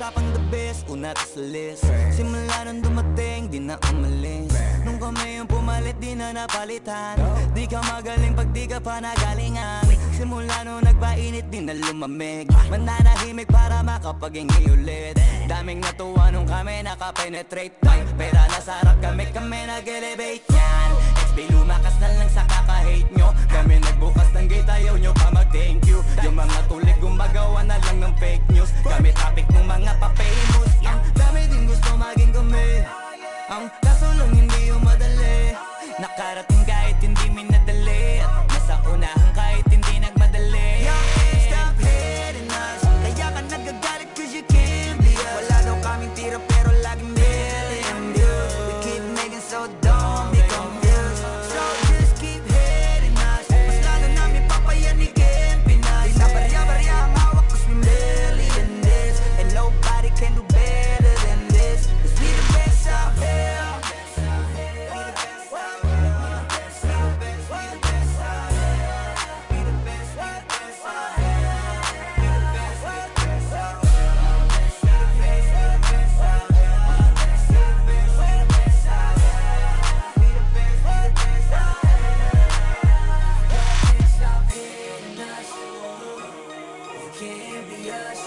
usapang the best, una to sa list. Simula nung dumating, di na umalis. Nung kami yung pumalit, di na napalitan. Di ka magaling pag di ka pa nagalingan. Simula nung nagpainit, di na lumamig. Mananahimik para makapaghingi ulit. Daming natuwa nung kami nakapenetrate. Pera nasarap kami nag-elevate yan. XB lumakas na lang sa kaka-hate nyo. Kami nagbukas ng gate, ayaw nyo pa mag-thank you. Yung mga tulik gumagawa na lang ng fake news. Kami topic ng mga pa-famous. Ang dami din gusto maging kami. Ang kaso lang hindi yung madali. Nakarating kahit hindi minadali. At nasa unahan kahit hindi nagmadali. Stop hating us. Kaya ka nagagalit cause you can't be us. Wala daw kaming tira pero laging million views. We keep making so don't be confused. So just keep hating us. Mas lalo namin papayanigin Pinas. Di na barya-barya ang hawak cause we million this. And nobody can do better than this. Cause we the best out here. Can't be us.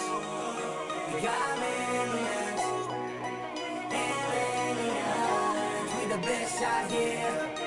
We got millions and millions. We the best out here.